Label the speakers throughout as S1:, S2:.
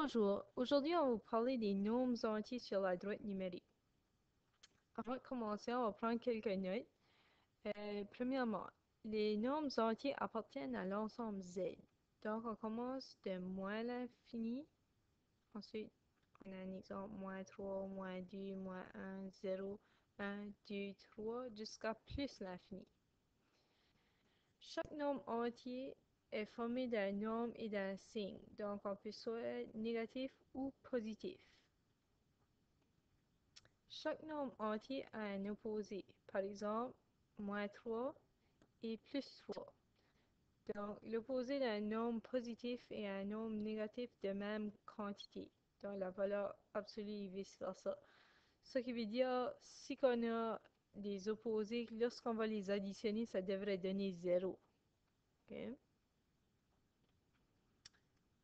S1: Bonjour, aujourd'hui on va vous parler des nombres entiers sur la droite numérique. Avant de commencer, on va prendre quelques notes. Premièrement, les nombres entiers appartiennent à l'ensemble Z. Donc on commence de moins l'infini. Ensuite, on a un exemple moins 3, moins 2, moins 1, 0, 1, 2, 3, jusqu'à plus l'infini. Chaque nombre entier est formé d'un nombre et d'un signe, donc on peut soit négatif ou positif. Chaque nombre entier a un opposé, par exemple, moins 3 et plus 3. Donc, l'opposé d'un nombre positif est un nombre négatif de même quantité, donc la valeur absolue et vice-versa. Ce qui veut dire, si on a des opposés, lorsqu'on va les additionner, ça devrait donner 0. Okay?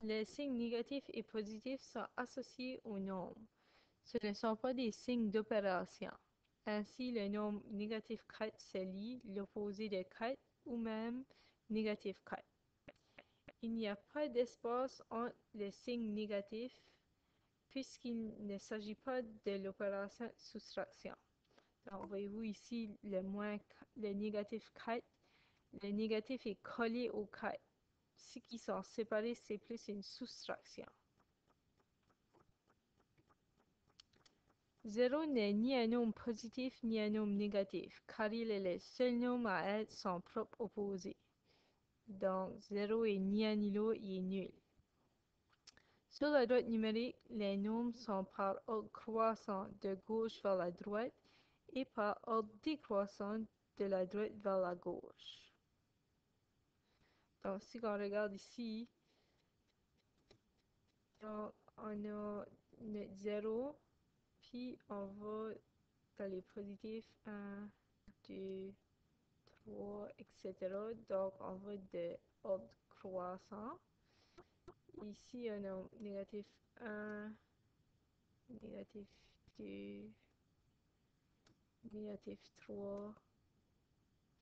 S1: Les signes négatifs et positifs sont associés au nombre. Ce ne sont pas des signes d'opération. Ainsi, le nombre négatif 4 se lit l'opposé de 4 ou même négatif 4. Il n'y a pas d'espace entre les signes négatifs puisqu'il ne s'agit pas de l'opération soustraction. Donc, voyez-vous ici le négatif 4. Le négatif est collé au 4. Ce qui sont séparés, c'est plus une soustraction. 0 n'est ni un nombre positif ni un nombre négatif, car il est le seul nombre à être son propre opposé. Donc, 0 est ni un ni l'autre, il est nul. Sur la droite numérique, les nombres sont par ordre croissant de gauche vers la droite et par ordre décroissant de la droite vers la gauche. Donc, si on regarde ici, donc, on a notre 0, puis on va dans les positifs 1, 2, 3, etc. Donc, on va de ordre croissant. Ici, on a négatif 1, négatif 2, négatif 3.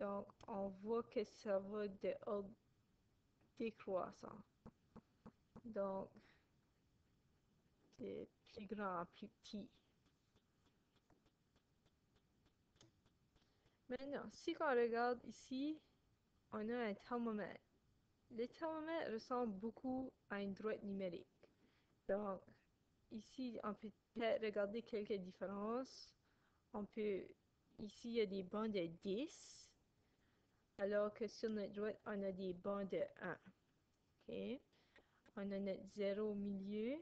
S1: Donc, on voit que ça va de ordre décroissant. Donc, de plus grand à plus petit. Maintenant, si on regarde ici, on a un thermomètre. Le thermomètre ressemble beaucoup à une droite numérique. Donc, ici, on peut peut-être regarder quelques différences. Ici, il y a des bancs de 10, alors que sur notre droite, on a des bancs de 1. Okay? On a notre 0 au milieu.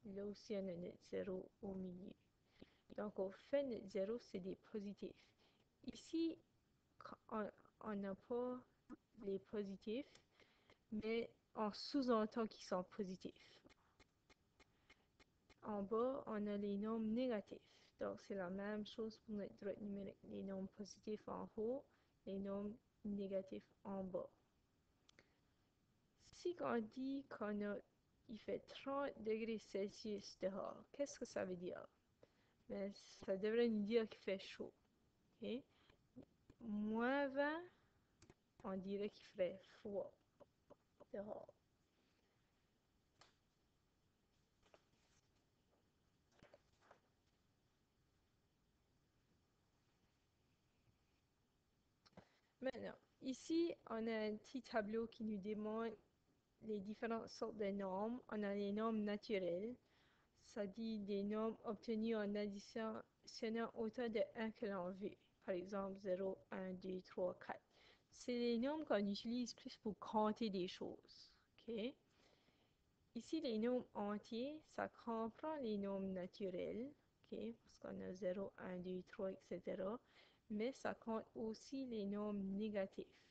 S1: Là aussi, on a notre 0 au milieu. Donc, au fait, notre 0, c'est des positifs. Ici, on n'a pas les positifs, mais on sous-entend qu'ils sont positifs. En bas, on a les nombres négatifs. Donc, c'est la même chose pour notre droite numérique. Les nombres positifs en haut, les nombres négatifs en bas. Si on dit il fait 30 degrés Celsius dehors, qu'est-ce que ça veut dire? Ben, ça devrait nous dire qu'il fait chaud. Okay? Moins 20, on dirait qu'il ferait froid dehors. Maintenant, ici, on a un petit tableau qui nous démontre les différentes sortes de nombres. On a les nombres naturels. Ça dit des nombres obtenus en additionnant autant de 1 que l'on veut. Par exemple, 0, 1, 2, 3, 4. C'est les nombres qu'on utilise plus pour compter des choses. Okay? Ici, les nombres entiers, ça comprend les nombres naturels, okay? Parce qu'on a 0, 1, 2, 3, etc. Mais ça compte aussi les nombres négatifs.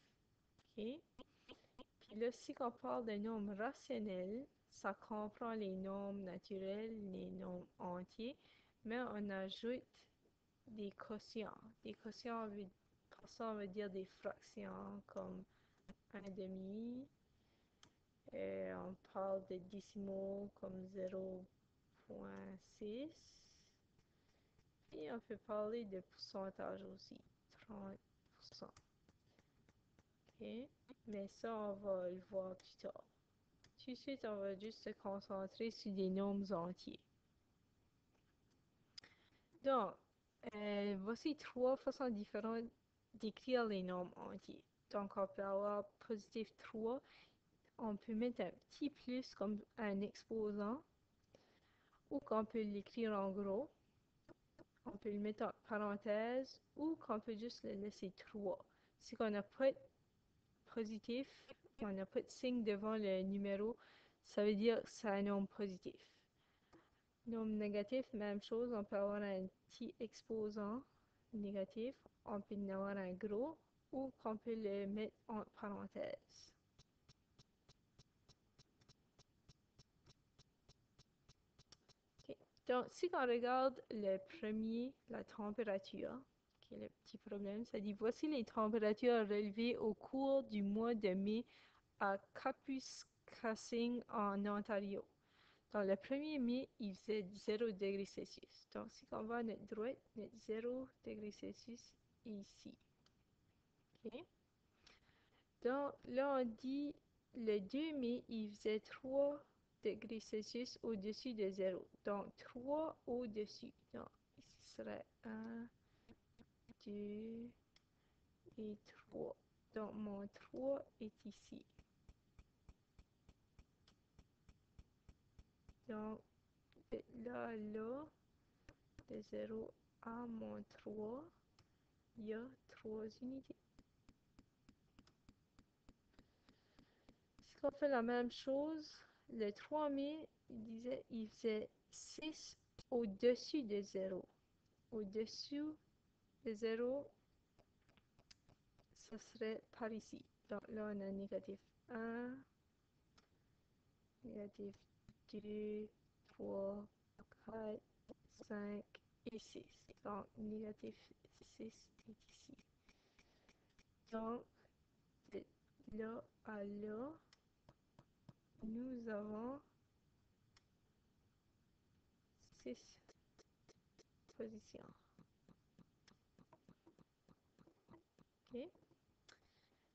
S1: Okay? Puis là, si on parle de nombres rationnels, ça comprend les nombres naturels, les nombres entiers, mais on ajoute des quotients. Des quotients, par ça, on veut dire des fractions comme 1/2. On parle de décimaux comme 0,6. Et on peut parler de pourcentage aussi, 30%. Okay? Mais ça, on va le voir plus tard. Tout de suite, on va juste se concentrer sur des nombres entiers. Donc, voici trois façons différentes d'écrire les nombres entiers. Donc, on peut avoir positif 3. On peut mettre un petit plus comme un exposant, ou qu'on peut l'écrire en gros. On peut le mettre en parenthèse, ou qu'on peut juste le laisser 3. Si on n'a pas de positif, on n'a pas de signe devant le numéro, ça veut dire que c'est un nombre positif. Nombre négatif, même chose, on peut avoir un petit exposant négatif, on peut en avoir un gros, ou qu'on peut le mettre en parenthèse. Okay. Donc, si on regarde le premier, la température, qui est le petit problème, ça dit voici les températures relevées au cours du mois de mai à Kapuskasing en Ontario. Dans le 1er mai, il faisait 0 degrés Celsius. Donc, si on va à notre droite, notre 0 degrés Celsius est ici. Okay. Donc, là, on dit le 2 mai, il faisait 3 degrés Celsius au-dessus de 0. Donc, 3 au-dessus. Donc, ici serait 1, 2 et 3. Donc, mon 3 est ici. Donc, de là à là, de 0 à mon 3, il y a 3 unités. Si on fait la même chose, le 3 mai, il faisait 6 au-dessus de 0. Au-dessus de 0, ça serait par ici. Donc là, on a négatif 1, négatif 2, 3, 4, 5 et 6. Donc, négatif 6 est ici. Donc, de là à là, nous avons 6 positions. OK?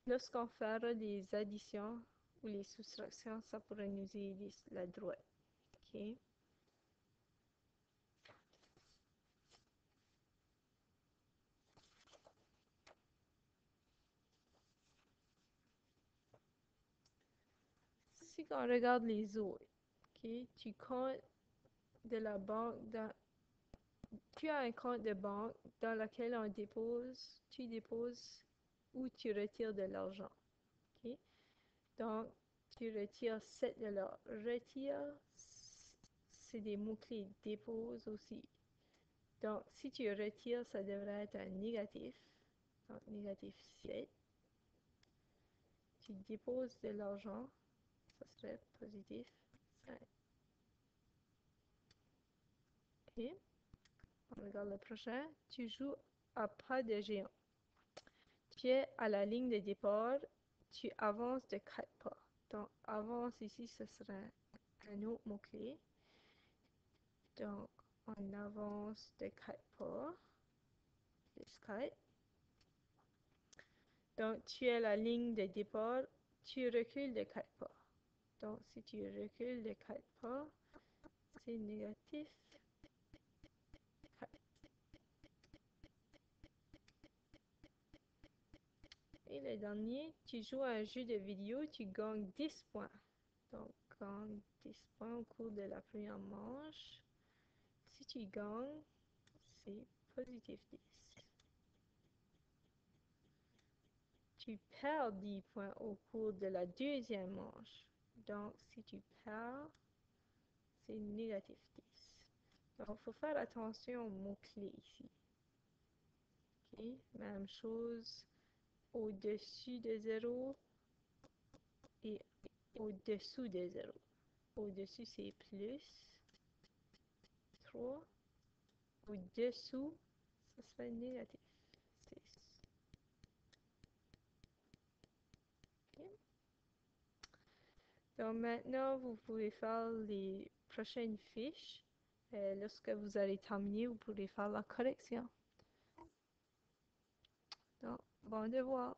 S1: Lorsqu'on fera des additions ou les soustractions, ça pourrait nous aider sur la droite. OK? Si on regarde les autres, OK? Tu comptes de la banque tu as un compte de banque dans lequel tu déposes ou tu retires de l'argent. OK? Donc, tu retires 7 $. Retire, c'est des mots-clés. Dépose aussi. Donc, si tu retires, ça devrait être un négatif. Donc, négatif 7. Tu déposes de l'argent, ça serait positif 5. OK? On regarde le prochain. Tu joues à pas de géant. Tu es à la ligne de départ, tu avances de 4 pas. Donc, avance ici, ce serait un autre mot-clé. Donc, on avance de 4 pas, plus 4. Donc, tu es à la ligne de départ, tu recules de 4 pas. Donc, si tu recules de 4 pas, c'est négatif 4. Et le dernier, tu joues à un jeu de vidéo, tu gagnes 10 points. Donc, gagne 10 points au cours de la première manche. Si tu gagnes, c'est positif 10. Tu perds 10 points au cours de la deuxième manche. Donc, si tu perds, c'est négatif 10. Donc, il faut faire attention aux mots-clés ici. OK? Même chose au-dessus de 0 et au-dessous de 0. Au-dessus, c'est plus 3. Au-dessous, ça serait négatif 6. OK? Donc maintenant, vous pouvez faire les prochaines fiches. Lorsque vous allez terminer, vous pourrez faire la correction. Donc, bon devoir.